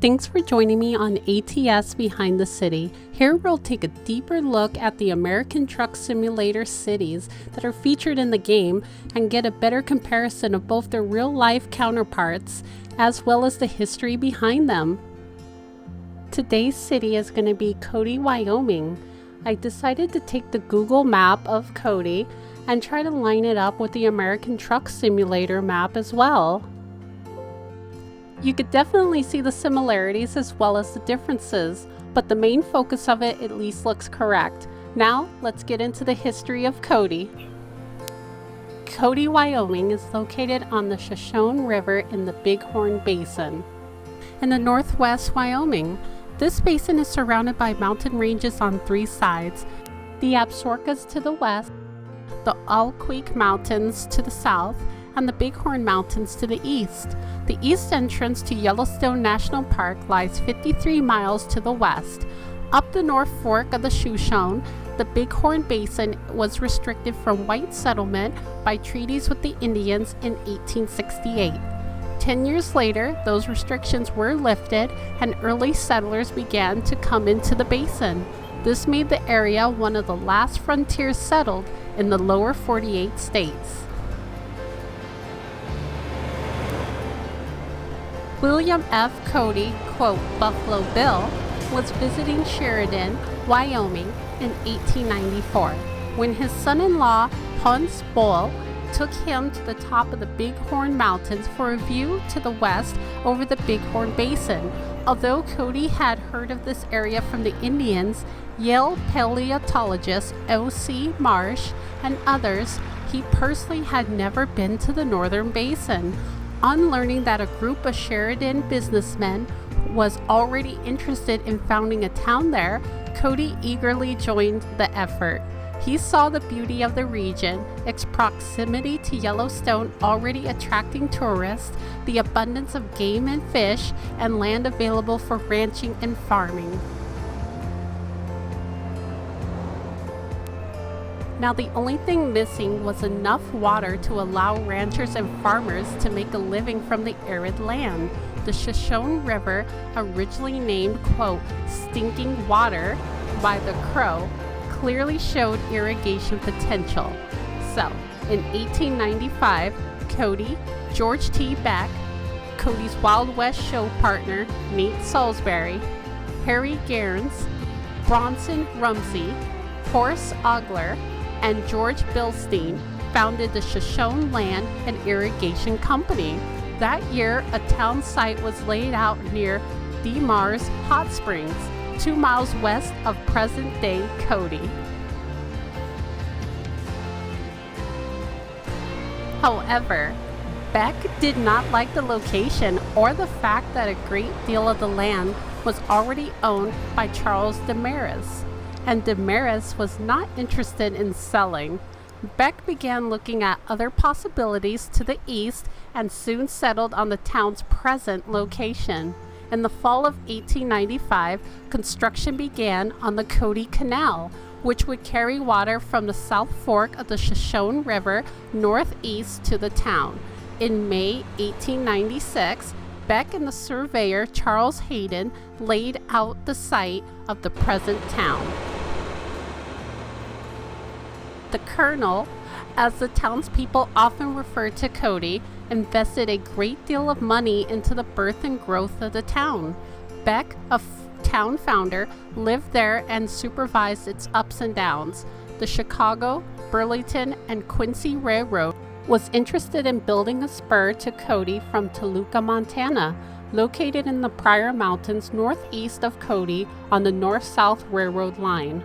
Thanks for joining me on ATS Behind the City. Here we'll take a deeper look at the American Truck Simulator cities that are featured in the game and get a better comparison of both their real-life counterparts as well as the history behind them. Today's city is going to be Cody, Wyoming. I decided to take the Google map of Cody and try to line it up with the American Truck Simulator map as well. You could definitely see the similarities as well as the differences, but the main focus of it at least looks correct. Now, let's get into the history of Cody. Cody, Wyoming is located on the Shoshone River in the Bighorn Basin. In the northwest Wyoming, this basin is surrounded by mountain ranges on three sides: the Absarokas to the west, the Owl Creek Mountains to the south, and the Bighorn Mountains to the east. The east entrance to Yellowstone National Park lies 53 miles to the west. Up the North Fork of the Shoshone, the Bighorn Basin was restricted from white settlement by treaties with the Indians in 1868. 10 years later, those restrictions were lifted and early settlers began to come into the basin. This made the area one of the last frontiers settled in the lower 48 states. William F. Cody, quote, Buffalo Bill, was visiting Sheridan, Wyoming in 1894 when his son-in-law, Hans Boll, took him to the top of the Bighorn Mountains for a view to the west over the Bighorn Basin. Although Cody had heard of this area from the Indians, Yale paleontologist O.C. Marsh and others, he personally had never been to the northern basin. On learning that a group of Sheridan businessmen was already interested in founding a town there, Cody eagerly joined the effort. He saw the beauty of the region, its proximity to Yellowstone already attracting tourists, the abundance of game and fish, and land available for ranching and farming. Now, the only thing missing was enough water to allow ranchers and farmers to make a living from the arid land. The Shoshone River, originally named, quote, Stinking Water by the Crow, clearly showed irrigation potential. So, in 1895, Cody, George T. Beck, Cody's Wild West show partner, Nate Salisbury, Harry Gaines, Bronson Rumsey, Horace Ogler, and George Bilstein founded the Shoshone Land and Irrigation Company. That year, a town site was laid out near DeMars Hot Springs, 2 miles west of present-day Cody. However, Beck did not like the location or the fact that a great deal of the land was already owned by Charles Demaris, and Demaris was not interested in selling. Beck began looking at other possibilities to the east and soon settled on the town's present location. In the fall of 1895, construction began on the Cody Canal, which would carry water from the South Fork of the Shoshone River northeast to the town. In May 1896, Beck and the surveyor Charles Hayden laid out the site of the present town. The Colonel, as the townspeople often referred to Cody, invested a great deal of money into the birth and growth of the town. Beck, a town founder, lived there and supervised its ups and downs. The Chicago, Burlington, and Quincy Railroad was interested in building a spur to Cody from Toluca, Montana, located in the Pryor Mountains northeast of Cody on the North-South Railroad line.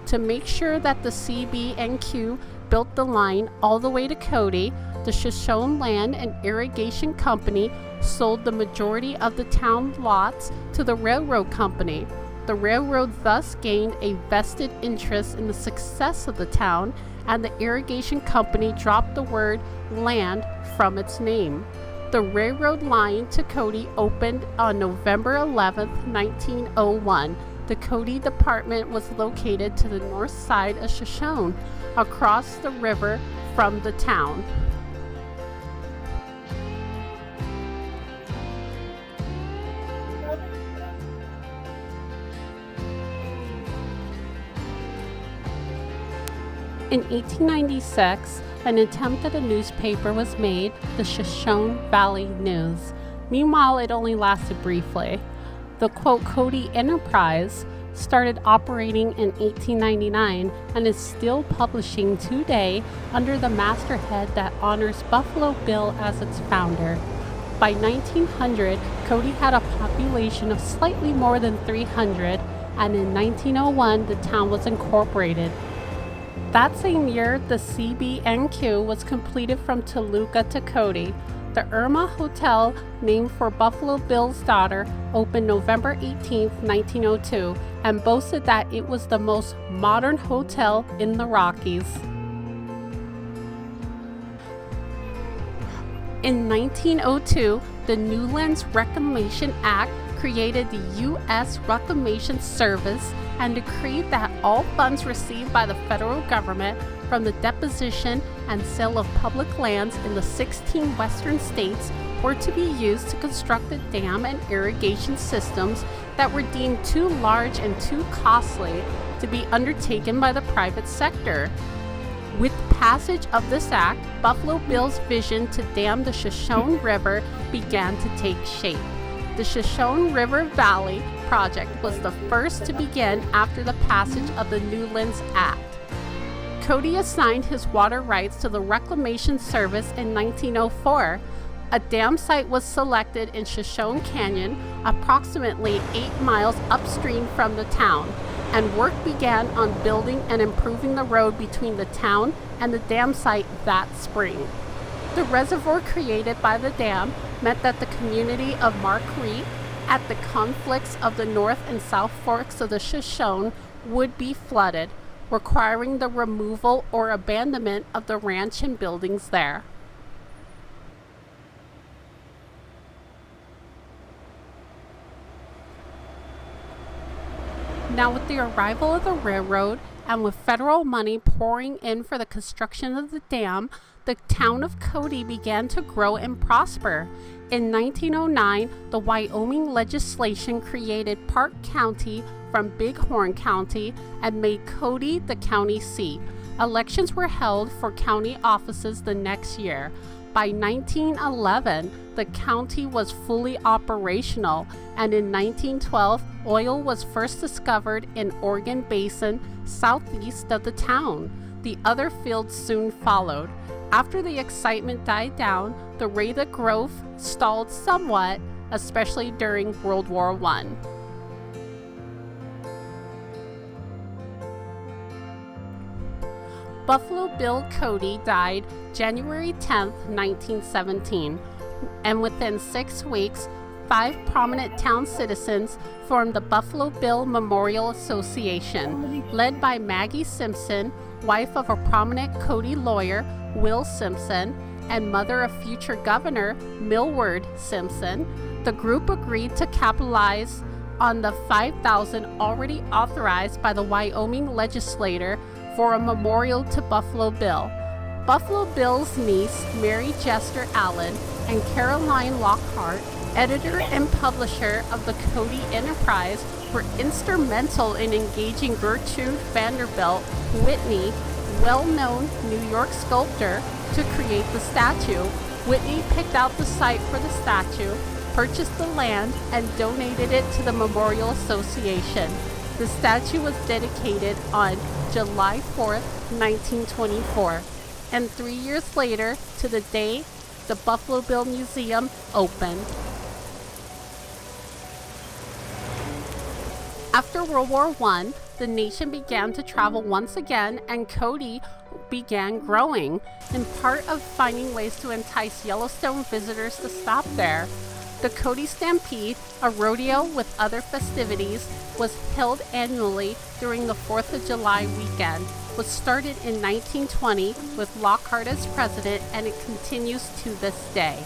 To make sure that the CB&Q built the line all the way to Cody, the Shoshone Land and Irrigation Company sold the majority of the town lots to the railroad company. The railroad thus gained a vested interest in the success of the town, and the irrigation company dropped the word land from its name. The railroad line to Cody opened on November 11, 1901. The Cody Department was located to the north side of Shoshone, across the river from the town. In 1896, an attempt at a newspaper was made, the Shoshone Valley News. Meanwhile, it only lasted briefly. The quote Cody Enterprise started operating in 1899 and is still publishing today under the masthead that honors Buffalo Bill as its founder. By 1900, Cody had a population of slightly more than 300, and in 1901, the town was incorporated. That same year, the CBNQ was completed from Toluca to Cody. The Irma Hotel, named for Buffalo Bill's daughter, opened November 18, 1902, and boasted that it was the most modern hotel in the Rockies. In 1902, the Newlands Reclamation Act created the U.S. Reclamation Service and decreed that all funds received by the federal government from the deposition and sale of public lands in the 16 western states were to be used to construct the dam and irrigation systems that were deemed too large and too costly to be undertaken by the private sector. With the passage of this act, Buffalo Bill's vision to dam the Shoshone River began to take shape. The Shoshone River Valley project was the first to begin after the passage of the Newlands Act. Cody assigned his water rights to the Reclamation Service in 1904. A dam site was selected in Shoshone Canyon, approximately 8 miles upstream from the town, and work began on building and improving the road between the town and the dam site that spring. The reservoir created by the dam meant that the community of Marguerite, at the conflicts of the north and south forks of the Shoshone, would be flooded, requiring the removal or abandonment of the ranch and buildings there. Now, with the arrival of the railroad and with federal money pouring in for the construction of the dam, the town of Cody began to grow and prosper. In 1909, the Wyoming legislation created Park County from Bighorn County and made Cody the county seat. Elections were held for county offices the next year. By 1911, the county was fully operational, and in 1912, oil was first discovered in Bighorn Basin, southeast of the town. The other fields soon followed. After the excitement died down, the rate of growth stalled somewhat, especially during World War I. Buffalo Bill Cody died January 10, 1917, and within 6 weeks, 5 prominent town citizens formed the Buffalo Bill Memorial Association, led by Maggie Simpson, wife of a prominent Cody lawyer, Will Simpson, and mother of future governor, Millward Simpson. The group agreed to capitalize on the $5,000 already authorized by the Wyoming legislature for a memorial to Buffalo Bill. Buffalo Bill's niece, Mary Jester Allen, and Caroline Lockhart, editor and publisher of the Cody Enterprise, were instrumental in engaging Gertrude Vanderbilt Whitney, well-known New York sculptor, to create the statue. Whitney picked out the site for the statue, purchased the land, and donated it to the Memorial Association. The statue was dedicated on July 4, 1924, and 3 years later, to the day the Buffalo Bill Museum opened. After World War I, the nation began to travel once again, and Cody began growing, in part of finding ways to entice Yellowstone visitors to stop there. The Cody Stampede, a rodeo with other festivities, was held annually during the 4th of July weekend. Was started in 1920 with Lockhart as president, and it continues to this day.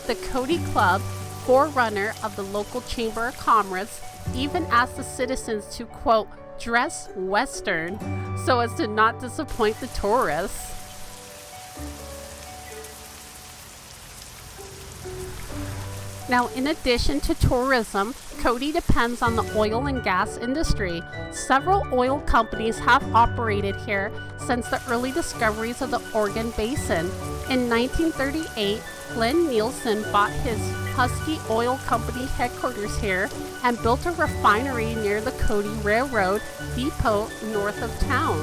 The Cody Club, forerunner of the local Chamber of Commerce, even asked the citizens to, quote, dress Western so as to not disappoint the tourists. Now, in addition to tourism, Cody depends on the oil and gas industry. Several oil companies have operated here since the early discoveries of the Bighorn Basin. In 1938, Glenn Nielsen bought his Husky Oil Company headquarters here and built a refinery near the Cody Railroad depot north of town.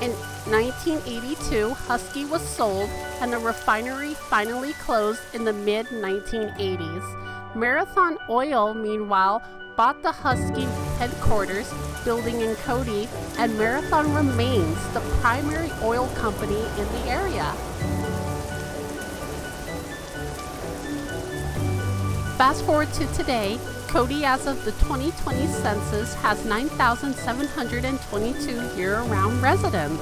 In 1982, Husky was sold and the refinery finally closed in the mid-1980s. Marathon Oil, meanwhile, bought the Husky headquarters building in Cody, and Marathon remains the primary oil company in the area. Fast forward to today, Cody as of the 2020 census has 9,722 year-round residents.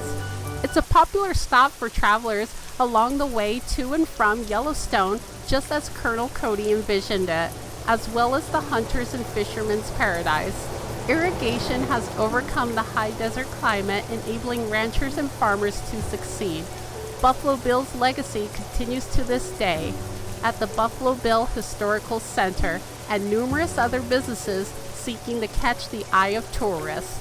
It's a popular stop for travelers along the way to and from Yellowstone, just as Colonel Cody envisioned it, as well as the hunters and fishermen's paradise. Irrigation has overcome the high desert climate, enabling ranchers and farmers to succeed. Buffalo Bill's legacy continues to this day at the Buffalo Bill Historical Center and numerous other businesses seeking to catch the eye of tourists.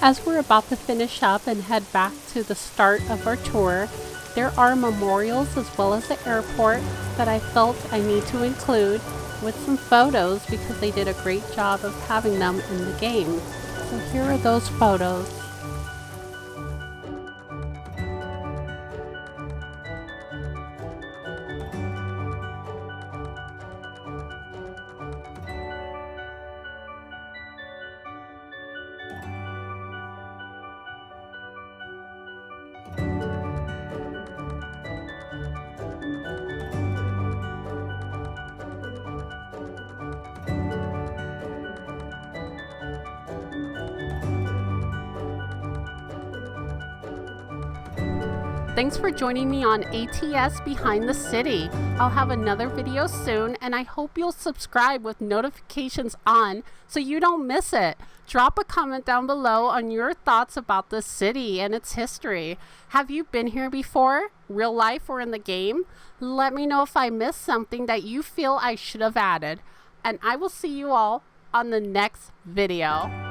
As we're about to finish up and head back to the start of our tour, there are memorials as well as the airport that I felt I need to include with some photos because they did a great job of having them in the game. So here are those photos. Thanks for joining me on ATS Behind the City. I'll have another video soon, and I hope you'll subscribe with notifications on so you don't miss it. Drop a comment down below on your thoughts about this city and its history. Have you been here before, real life or in the game? Let me know if I missed something that you feel I should have added. And I will see you all on the next video.